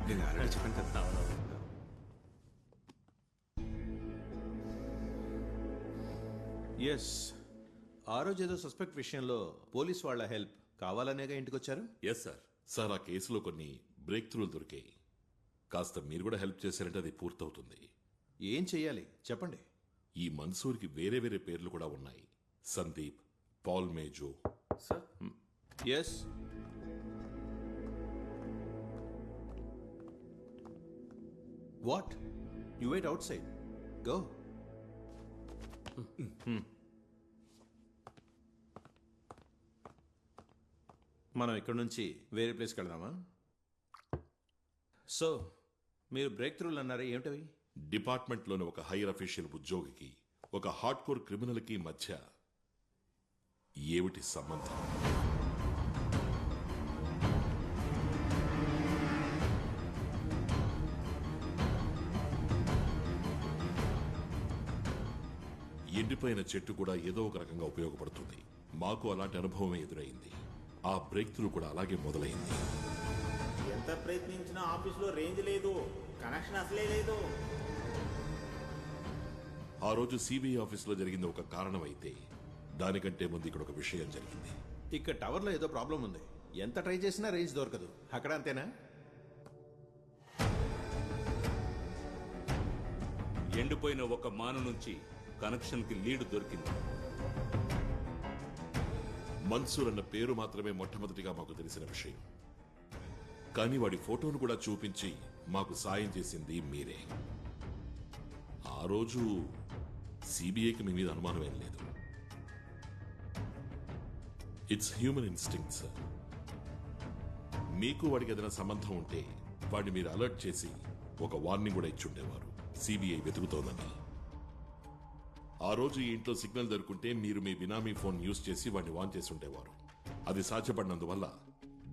నేను ఆల్రెడీ చెప్పాను కదా. ఎస్, ఆ రోజు ఏదో సస్పెక్ట్ విషయంలో పోలీస్ వాళ్ళ హెల్ప్ కావాలనేగా ఇంటికి వచ్చారు. Yes sir. సార్, ఆ కేసులో కొన్ని బ్రేక్ త్రూలు దొరికాయి. కాస్త మీరు కూడా హెల్ప్ చేశారంటే అది పూర్తవుతుంది. ఏం చెయ్యాలి చెప్పండి. ఈ మన్సూర్కి వేరే వేరే పేర్లు కూడా ఉన్నాయి. Sandeep, Paul Mejo. Sir yes, what you wait outside, go. మనం ఇక్కడ నుంచి వేరే ప్లేస్కి వెళ్దామా? సో మీరు బ్రేక్ త్రూలు అన్నారే, ఏమిటవి? డిపార్ట్మెంట్లోని ఒక హైయర్ అఫీషియల్ ఉద్యోగికి ఒక హార్డ్ కోర్ క్రిమినల్కి మధ్య ఏమిటి సంబంధం? ఎండిపోయిన చెట్టు కూడా ఏదో ఒక రకంగా ఉపయోగపడుతుంది. మాకు అలాంటి అనుభవమే ఎదురైంది. ఆ బ్రేక్ త్రూ కూడా అలాగే మొదలైంది. ఎంత ప్రయత్నించినా ఆఫీసులో రేంజ్ లేదు, కనెక్షన్ అసలే లేదు. ఆ రోజు సిబిఐ ఆఫీసులో జరిగింది ఒక కారణం అయితే, దానికంటే ముందు ఇక్కడ ఒక విషయం జరిగింది. ఇక్కడ టవర్లో ఏదో ప్రాబ్లం ఉంది. ఎంత ట్రై చేసినా రేంజ్ దొరకదు. అక్కడ అంతేనా? ఎండిపోయిన ఒక మాను నుంచి కనెక్షన్ కి లీడ్ దొరికింది. మన్సూర్ అన్న పేరు మాత్రమే మొట్టమొదటిగా మాకు తెలిసిన విషయం. కానీ వాడి ఫోటోను కూడా చూపించి మాకు సాయం చేసింది మీరే. ఆ రోజు సిబిఐకి మీ మీద అనుమానం ఏం లేదు. It's human instinct sir. మీకు వాడికి ఏదైనా సంబంధం ఉంటే వాడిని మీరు అలర్ట్ చేసి ఒక వార్నింగ్ కూడా ఇచ్చుండేవారు, సిబిఐ వెతుకుతోందని. ఆ రోజు ఈ ఇంట్లో సిగ్నల్ దొరుకుంటే మీరు మీ బినామీ ఫోన్ యూజ్ చేసి వాడిని వాన్ చేసి ఉండేవారు. అది సాధ్యపడినందువల్ల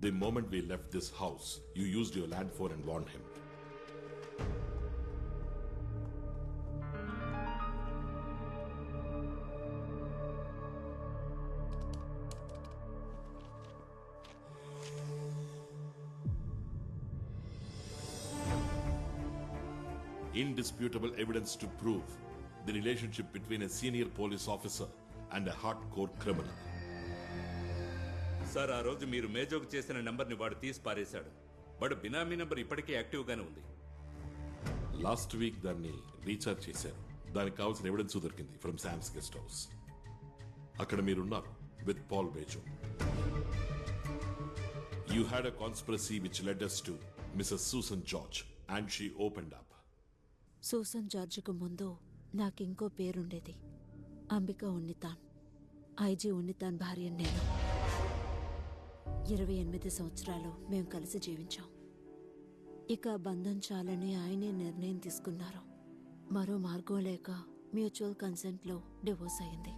the moment we left this house you used your land phone and warn him. Indisputable evidence to prove the relationship between a senior police officer and a hardcore criminal. Sir, ఆ రోజు మీరు మేజోకు చేసిన నంబర్ని వాడు తీసి పారేశాడు. వాడు బినామీ నంబర్ ఇప్పటికీ యాక్టివ్ గానే ఉంది. లాస్ట్ వీక్ దాన్ని రీఛార్జ్ చేశారు. దానికి కావాల్సిన ఎవిడెన్స్ దొరికింది ఫ్రమ్ శామ్స్ గెస్ట్ హౌస్. అక్కడ మీరున్నారు with Paul Bejo. You had a conspiracy which led us to Mrs. Susan George and she opened up. Susan జార్జ్కు ముందు నాకింకో పేరుండేది, అంబిక ఉన్నితాన్. ఐజీ ఉన్నితాన్ భార్య నేను. 28 సంవత్సరాలు మేము కలిసి జీవించాం. ఇక బంధం చాలని ఆయనే నిర్ణయం తీసుకున్నారు. మరో మార్గం లేక మ్యూచువల్ కన్సెంట్లో డివోర్స్ అయింది.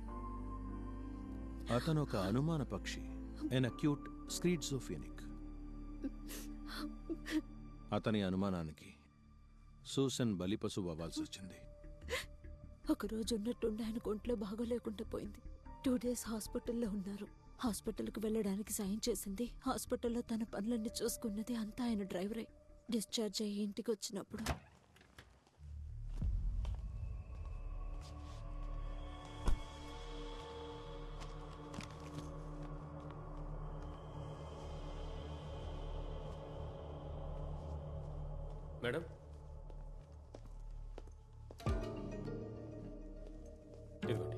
అతను ఒక అనుమాన పక్షి, ఎన్ అక్యూట్ స్క్రీడ్జోఫెనిక్. అతని అనుమానానికి సూసన్ బలిపశువు అవ్వాల్సి వచ్చింది. ఒకరోజు ఉన్నట్టుండి ఆయన ఒంట్లో బాగోలేకుండా పోయింది. 2 days హాస్పిటల్లో ఉన్నారు. హాస్పిటల్కి వెళ్ళడానికి సాయం చేసింది, హాస్పిటల్లో తన పనులన్నీ చూసుకున్నది అంతా ఆయన డ్రైవరే. డిశ్చార్జ్ అయ్యి ఇంటికి వచ్చినప్పుడు మేడం, ఇదిగోండి.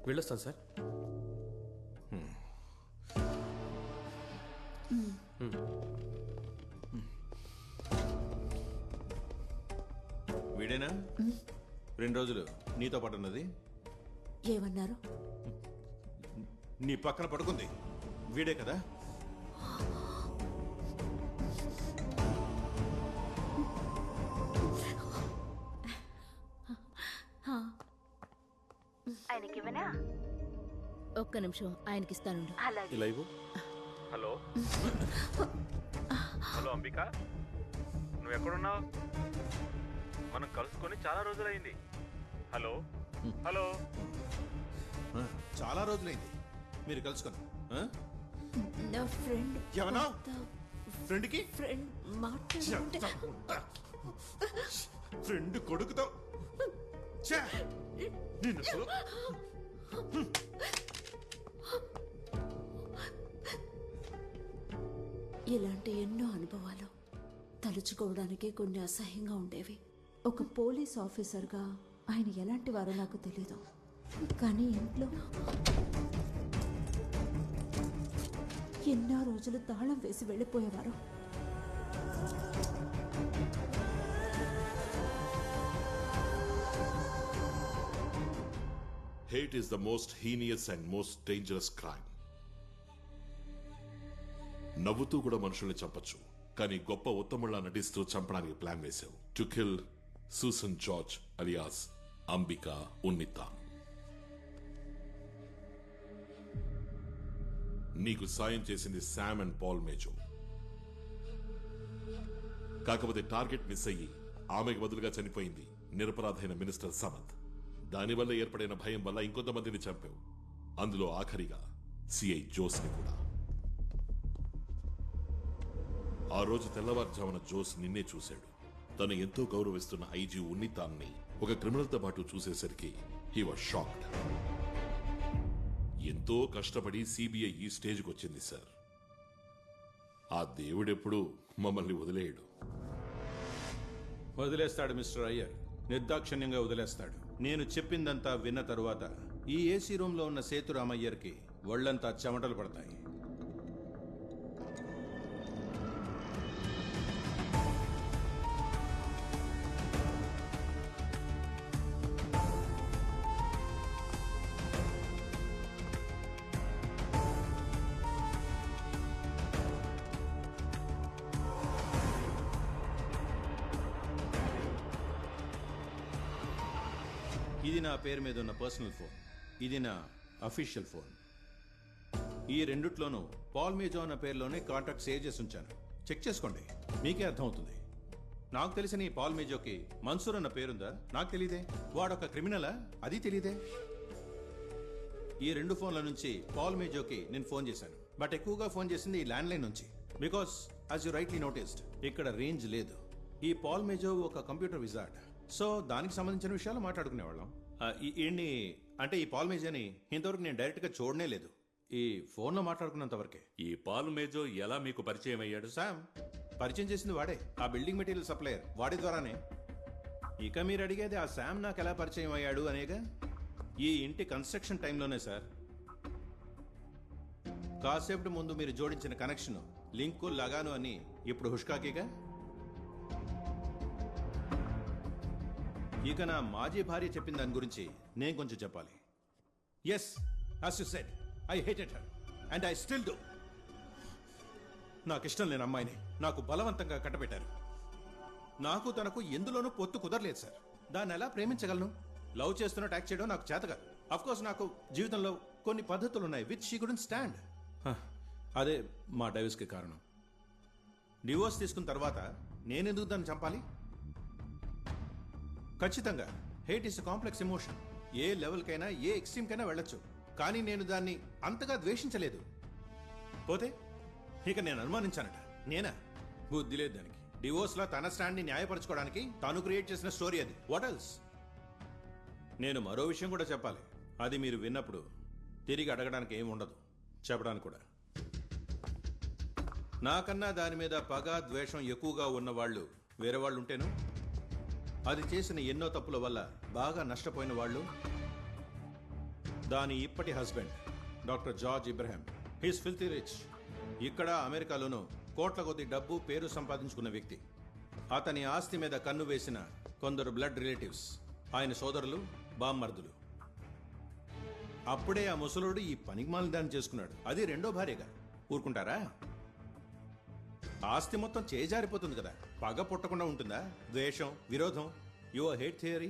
వెళ్ళొస్తాను సార్. వీడేనా 2 రోజులు నీతో పాటు ఉన్నది? ఏమన్నారు? నీ పక్కన పడుకుంది వీడే కదా? ఆయనకివనా? ఒక్క నిమిషం, ఆయనకిస్తాను. ఇలా ఇవ్వు. హలో హలో అంబిక, నువ్వు ఎక్కడున్నావు? మనం కలుసుకొని చాలా రోజులైంది. Hello hello. చాలా రోజులైంది మీరు కలుసుకొని. నా ఫ్రెండ్ ఏమన్నా? ఫ్రెండ్కి ఫ్రెండ్ మాట్లాడుతుంటే ఫ్రెండ్ కొడుకుతో ఛే! నిన్ను అసలు- ఇలాంటి ఎన్నో అనుభవాలు తలుచుకోవడానికే కొన్ని అసహ్యంగా ఉండేవి. ఒక పోలీస్ ఆఫీసర్గా ఆయన ఎలాంటి వారో నాకు తెలీదు, కానీ ఇంట్లో ఎన్నో రోజులు తాళం వేసి వెళ్ళిపోయేవారు. Hate is the most heinous and most dangerous crime. నవ్వుతూ కూడా మనుషుల్ని చంపచ్చు, కానీ గొప్ప ఉత్తముళ్ళ నటిస్తూ చంపడానికి ప్లాన్ వేశావు. To kill Susan George alias Ambika Unnithan. నీకు సాయం చేసింది శామ్ అండ్ పాల్ మేజో. కాకపోతే టార్గెట్ మిస్ అయ్యి ఆమెకు బదులుగా చనిపోయింది నిరపరాధైన మినిస్టర్ సమత్. దానివల్ల ఏర్పడిన భయం వల్ల ఇంకొంతమందిని చంపావు, అందులో ఆఖరిగా సిఐ జోస్ని కూడా. ఆ రోజు తెల్లవారుజామున జోస్ నిన్నే చూశాడు. తను ఎంతో గౌరవిస్తున్న ఐజీ ఉన్నితాన్ని ఒక క్రిమినల్తో పాటు చూసేసరికి హీ వాజ్ షాక్డ్. ఎంతో కష్టపడి సిబిఐ ఈ స్టేజ్కి వచ్చింది సార్. ఆ దేవుడెప్పుడు మమ్మల్ని వదిలేయడు. వదిలేస్తాడు మిస్టర్ అయ్యర్, నిర్దాక్షిణ్యంగా వదిలేస్తాడు. నేను చెప్పిందంతా విన్న తరువాత ఈ ఏసీ రూమ్ లో ఉన్న సేతురామయ్యర్కి ఒళ్లంతా చెమటలు పడతాయి. ఇది నా పేరు మీద ఉన్న పర్సనల్ ఫోన్, ఇది నా అఫీషియల్ ఫోన్. ఈ రెండిట్లోనూ పాల్ మేజో అన్న పేరులోనే కాంటాక్ట్ సేవ్ చేసి ఉంచాను. చెక్ చేసుకోండి, మీకే అర్థమవుతుంది. నాకు తెలిసిన ఈ పాల్ మేజోకి మన్సూర్ అన్న పేరుందా? నాకు తెలియదే. వాడొక క్రిమినలా? అది తెలియదే. ఈ రెండు ఫోన్ల నుంచి పాల్ మేజోకి నేను ఫోన్ చేశాను, బట్ ఎక్కువగా ఫోన్ చేసింది ఈ ల్యాండ్ లైన్ నుంచి. Because as you rightly noticed, ఇక్కడ రేంజ్ లేదు. ఈ పాల్ మేజో ఒక కంప్యూటర్ విజార్డ్, సో దానికి సంబంధించిన విషయాలు మాట్లాడుకునేవాళ్ళం. అంటే ఈ పాల్ మేజోని ఇంతవరకు నేను డైరెక్ట్గా చూడనే లేదు, ఈ ఫోన్లో మాట్లాడుకున్నంత వరకే. ఈ పాల్ మేజో ఎలా మీకు పరిచయం అయ్యాడు? శామ్ పరిచయం చేసింది వాడే, ఆ బిల్డింగ్ మెటీరియల్ సప్లయర్, వాడి ద్వారానే. ఇక మీరు అడిగేది ఆ శామ్ నాకు ఎలా పరిచయం అయ్యాడు అనేగా. ఈ ఇంటి కన్స్ట్రక్షన్ టైంలోనే సార్. కాసేపటి ముందు మీరు జోడించిన కనెక్షన్, లింకు, లగాను అని ఇప్పుడు హుష్కాకీగా. ఇక నా మాజీ భార్య చెప్పిన దాని గురించి నేను కొంచెం చెప్పాలి. Yes, as you said, I hated her and I still do. నాకు ఇష్టం లేని అమ్మాయిని నాకు బలవంతంగా కట్టబెట్టారు. నాకు తనకు ఎందులోనూ పొత్తు కుదరలేదు సార్. దాన్ని ఎలా ప్రేమించగలను? లవ్ చేస్తున్న ట్యాక్ చేయడం నాకు చేత కాదు. అఫ్ కోర్స్ నాకు జీవితంలో కొన్ని పద్ధతులు ఉన్నాయి విచ్ షీ కుడెంట్ స్టాండ్. అదే మా డైవర్స్కి కారణం. డివోర్స్ తీసుకున్న తర్వాత నేనెందుకు దాన్ని చంపాలి? ఖచ్చితంగా హేట్ ఇస్ కాంప్లెక్స్ ఎమోషన్. ఏ లెవెల్కైనా ఏ ఎక్స్ట్రీమ్కైనా వెళ్ళొచ్చు, కానీ నేను దాన్ని అంతగా ద్వేషించలేదు. పోతే ఇక నేను అనుమానించానట. నేనా? బుద్ధి లేదు దానికి. డివోర్స్లో తన స్టాండ్ని న్యాయపరచుకోవడానికి తాను క్రియేట్ చేసిన స్టోరీ అది. What else? నేను మరో విషయం కూడా చెప్పాలి. అది మీరు విన్నప్పుడు తిరిగి అడగడానికి ఏమి ఉండదు, చెప్పడానికి కూడా. నాకన్నా దాని మీద పగ, ద్వేషం ఎక్కువగా ఉన్నవాళ్ళు వేరే వాళ్ళు ఉంటేను, అది చేసిన ఎన్నో తప్పుల వల్ల బాగా నష్టపోయిన వాళ్ళు, దాని ఇప్పటి husband doctor George ఇబ్రహాం. He's filthy rich. ఇక్కడ అమెరికాలోనూ కోట్ల కొద్ది డబ్బు, పేరు సంపాదించుకున్న వ్యక్తి. అతని ఆస్తి మీద కన్ను వేసిన కొందరు బ్లడ్ రిలేటివ్స్, ఆయన సోదరులు, బామ్మర్దులు. అప్పుడే ఆ ముసలుడు ఈ పనికిమాలిన దాన్ని చేసుకున్నాడు, అది రెండో భార్యగా. ఊరుకుంటారా? ఆస్తి మొత్తం చేజారిపోతుంది కదా, పగ పుట్టకుండా ఉంటుందా? ద్వేషం, విరోధం, యువర్ హేట్ థియరీ.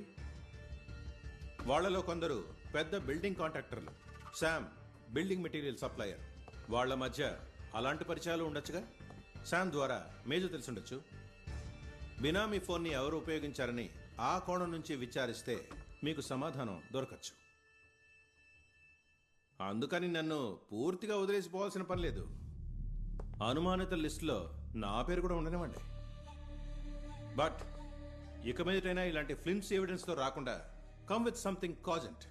వాళ్లలో కొందరు పెద్ద బిల్డింగ్ కాంట్రాక్టర్లు, శామ్ బిల్డింగ్ మెటీరియల్ సప్లయర్. వాళ్ల మధ్య అలాంటి పరిచయాలు ఉండొచ్చుగా. శామ్ ద్వారా మేజో తెలుసుండొచ్చు. బినామీ ఫోన్ని ఎవరు ఉపయోగించారని ఆ కోణం నుంచి విచారిస్తే మీకు సమాధానం దొరకచ్చు. అందుకని నన్ను పూర్తిగా వదిలేసిపోవాల్సిన పని లేదు. అనుమానిత లిస్టులో నా పేరు కూడా ఉండనివ్వండి. బట్ ఇక మీదటైనా ఇలాంటి ఫిల్మ్స్ ఎవిడెన్స్తో రాకుండా come with something cogent,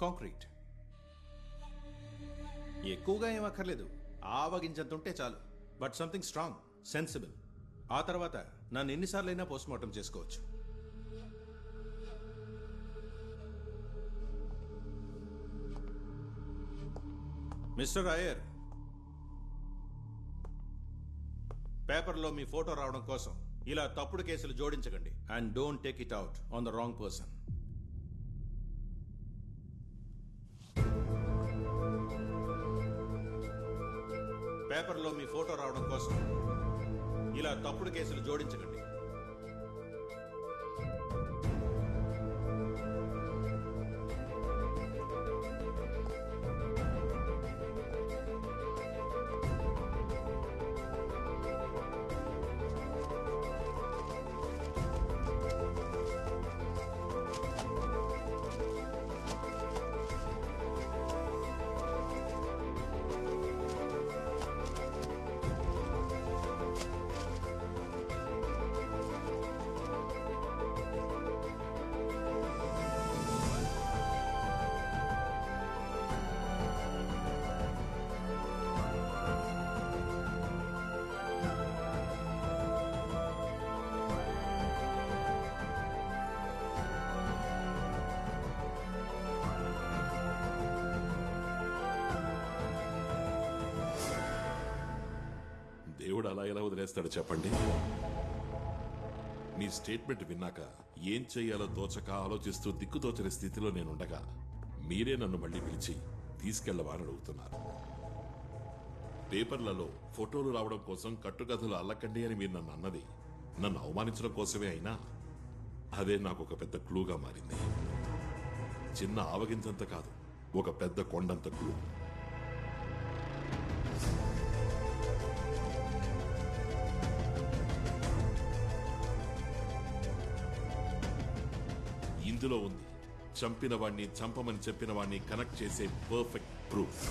concrete. ఎక్కువగా ఏం అక్కర్లేదు, ఆవగించంత ఉంటే చాలు. But something strong, sensible. ఆ తర్వాత నన్ను ఎన్నిసార్లైనా పోస్ట్ మార్టం చేసుకోవచ్చు. మిస్టర్ అయ్యర్, పేపర్లో మీ ఫోటో రావడం కోసం ఇలా తప్పుడు కేసులు జోడించకండి. And don't take it out on the wrong person. పేపర్లో మీ ఫోటో రావడం కోసం ఇలా తప్పుడు కేసులు జోడించకండి. దేవుడు అలా ఎలా వదిలేస్తాడు చెప్పండి? మీ స్టేట్మెంట్ విన్నాక ఏం చెయ్యాలో తోచక ఆలోచిస్తూ దిక్కుతోచని స్థితిలో నేనుండగా మీరే నన్ను మళ్ళీ పిలిచి తీసుకెళ్లవాలని అడుగుతున్నారు. పేపర్లలో ఫోటోలు రావడం కోసం కట్టుకథలు అల్లకండి అని మీరు నన్ను అన్నది నన్ను అవమానించడం కోసమే అయినా అదే నాకు ఒక పెద్ద క్లూగా మారింది. చిన్న ఆవగించంత కాదు, ఒక పెద్ద కొండంత క్లూ. ఇందులో ఉంది చంపిన వాణ్ణి చంపమని చెప్పిన వాణ్ణి కనెక్ట్ చేసే పర్ఫెక్ట్ ప్రూఫ్.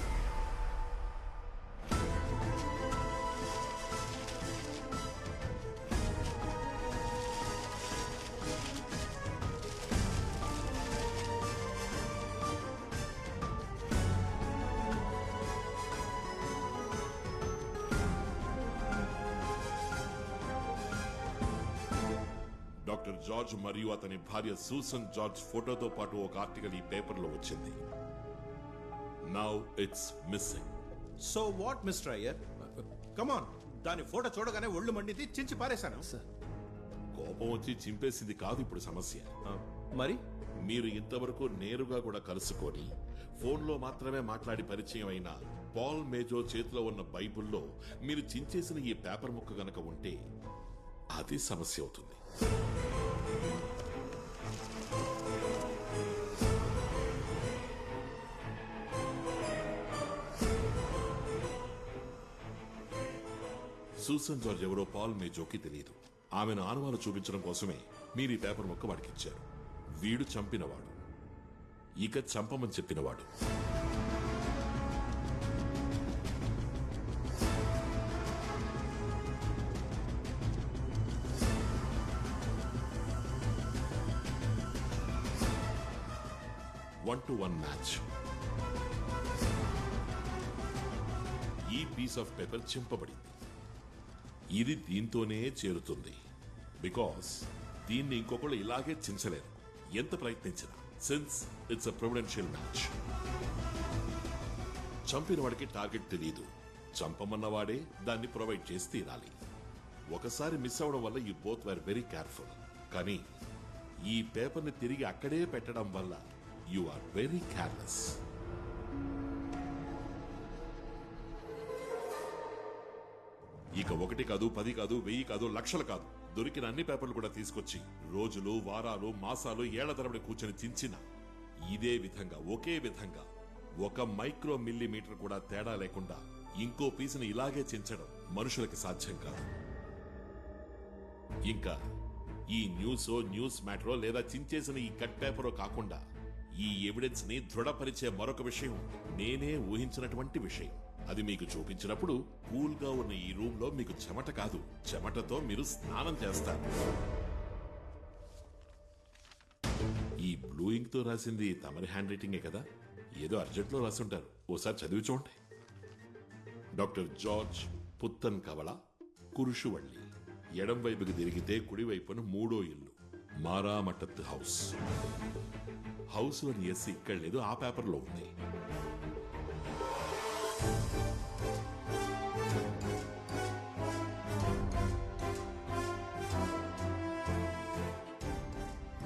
డాక్టర్ జార్జ్ మరియు అతని భార్య సూసన్ జార్జ్ ఫోటోతో పాటు ఒక ఆర్టికల్ ఈ పేపర్లో వచ్చింది. Now it's missing. So what mister Iyer? Come on, దాని ఫోటో చూడగానే ఒళ్ళు మండింది, చించి పారేశాను. కోపం వచ్చి చింపేసింది కాదు ఇప్పుడు సమస్య. మరి మీరు ఇంతవరకు నేరుగా కూడా కలుసుకొని ఫోన్లో మాత్రమే మాట్లాడి పరిచయం అయిన పాల్ మేజో చేతిలో ఉన్న బైబుల్లో మీరు చించేసిన ఈ పేపర్ ముక్క గనక ఉంటే అది సమస్య అవుతుంది. సూసన్ జార్జ్ ఎవరో పాల్ మేజోకి తెలియదు. ఆమెను ఆనవాలు చూపించడం కోసమే మీరు ఈ పేపర్ ముక్క వాడికిచ్చారు. వీడు చంపినవాడు, ఇక చంపమని చెప్పినవాడు. One two one match. ఈ పీస్ ఆఫ్ పేపర్ చింపబడింది. ఇది దీంతోనే చేరుతుంది. బికాస్ దీన్ని ఇంకొకళ్ళు ఇలాగే చించలేరు ఎంత ప్రయత్నించినా, since it's a providential match. చంపిన వాడికి టార్గెట్ తెలియదు, చంపమన్నవాడే దాన్ని ప్రొవైడ్ చేసి తీరాలి. ఒకసారి మిస్ అవడం వల్ల you both were very careful. కానీ ఈ పేపర్ని తిరిగి అక్కడే పెట్టడం వల్ల యు ఆర్ వెరీ కేర్లెస్. ఇక 1 కాదు, 10 కాదు, 1000 కాదు, లక్షలు కాదు, దొరికిన అన్ని పేపర్లు కూడా తీసుకొచ్చి రోజులు, వారాలు, మాసాలు, ఏళ్ల తరబడి కూర్చొని చించిన ఇదే విధంగా, ఒకే విధంగా 1 మైక్రో మిల్లీమీటర్ కూడా తేడా లేకుండా ఇంకో పీసుని ఇలాగే చించడం మనుషులకి సాధ్యం కాదు. ఇంకా ఈ న్యూస్ మ్యాటరో లేదా చించేసిన ఈ కట్ పేపరో కాకుండా ఈ ఎవిడెన్స్ ని దృఢపరిచే మరొక విషయం నేనే ఊహించినటువంటి విషయం. అది మీకు చూపించినప్పుడు కూల్ గా ఉన్న ఈ రూమ్ లో మీకు చెమట కాదు, చెమటతో మీరు స్నానం చేస్తారు. ఈ బ్లూ ఇంక్ తో రాసింది తమరి హ్యాండ్ రైటింగే కదా? ఏదో అర్జెంట్ లో రాసుంటారు, ఓసారి చదివి చూడండి. డాక్టర్ జార్జ్ పుత్తన్ కవల, కురుషువళ్ళి. ఎడం వైపుకి తిరిగితే కుడివైపున 3వ ఇల్లు, మారామటత్ హౌస్. హౌస్ అని ఎస్ ఇక్కడ లేదు, ఆ పేపర్లో ఉంది.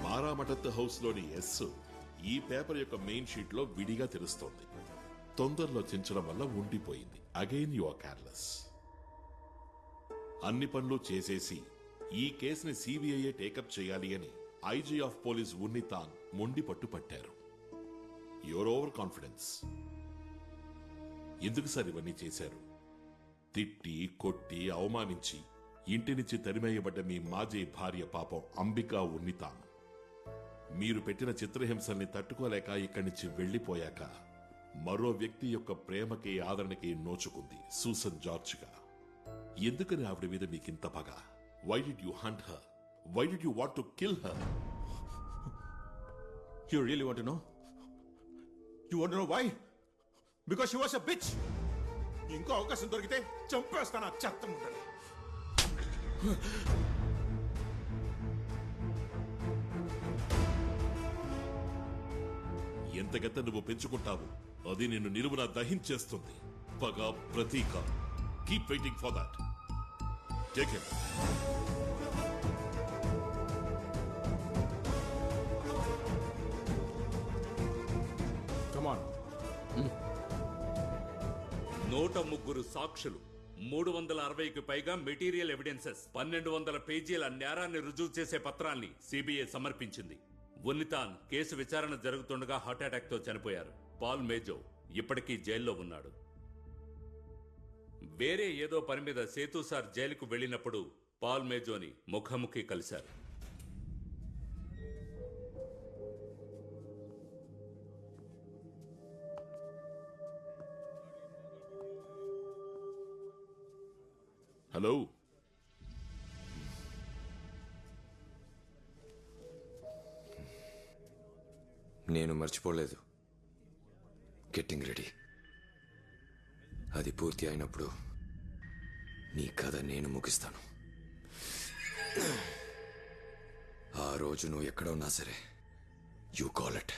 మారామటత్ హౌస్ లోని ఎస్ ఈ పేపర్ యొక్క మెయిన్ షీట్ లో విడిగా తెలుస్తోంది. తొందరలో చించడం వల్ల ఉండిపోయింది. Again you are careless. అన్ని పనులు చేసేసి ఈ కేసుని సిబిఐ టేకప్ చేయాలి అని ఐజీ ఆఫ్ పోలీస్ ఉన్నితాన్ మొండి పట్టు పట్టారు. Your over confidence. ఎందుకు సార్ ఇవన్నీ చేశారు? తిట్టి, కొట్టి, అవమానించి ఇంటి నుంచి తరిమేయబడ్డ మీ మాజీ భార్య పాపం అంబికా ఉన్నితాన్ మీరు పెట్టిన చిత్రహింసల్ని తట్టుకోలేక ఇక్కడి నుంచి వెళ్లిపోయాక మరో వ్యక్తి యొక్క ప్రేమకి, ఆదరణకి నోచుకుంది సూసన్ జార్జ్గా. ఎందుకని ఆవిడ మీద మీకింత పగ? Why did you hunt her? Why did you want to kill her? You really want to know? You want to know why? Because she was a bitch. ఇంకో అవకాశం దొరికితే చంపేస్తాను ఆ చెత్త ముందని. ఎంతగత నువ్వు పెంచుకుంటావు అది నిన్ను నిలువున దహించేస్తుంది. పగ, ప్రతీక. Keep waiting for that. Take him. Come on. 103 సాక్షులు, 360కి పైగా మెటీరియల్ ఎవిడెన్సెస్, 1200 పేజీల నేరాన్ని రుజువు చేసే పత్రాల్ని సిబిఐ సమర్పించింది. ఉన్నితాన్ కేసు విచారణ జరుగుతుండగా హార్ట్అటాక్ తో చనిపోయారు. పాల్ మేజో ఇప్పటికీ జైల్లో ఉన్నాడు. వేరే ఏదో పని మీద సేతు సార్ జైలుకు వెళ్ళినప్పుడు పాల్ మేజోని ముఖాముఖి కలిశారు. హలో. నేను మర్చిపోలేదు. Getting ready. అది పూర్తి అయినప్పుడు నీ కథ నేను ముగిస్తాను. ఆ రోజు నువ్వు ఎక్కడ ఉన్నా సరే, you call it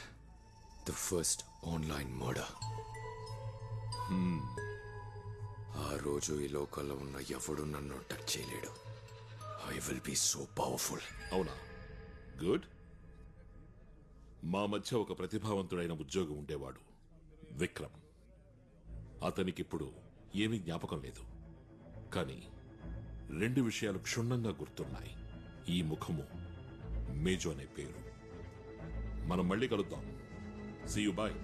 the first online murder. ఆ రోజు ఈ లోకల్లో ఉన్న ఎవడు నన్ను టచ్ చేయలేడు. I will be so powerful. అవునా? గుడ్. మా మధ్య ఒక ప్రతిభావంతుడైన ఉద్యోగి ఉండేవాడు, విక్రమ్. అతనికిప్పుడు ఏమీ జ్ఞాపకం లేదు, కానీ 2 విషయాలు క్షుణ్ణంగా గుర్తున్నాయి. ఈ ముఖము, మేజో అనే పేరు. మనం మళ్ళీ కలుద్దాం. See you. బాయ్.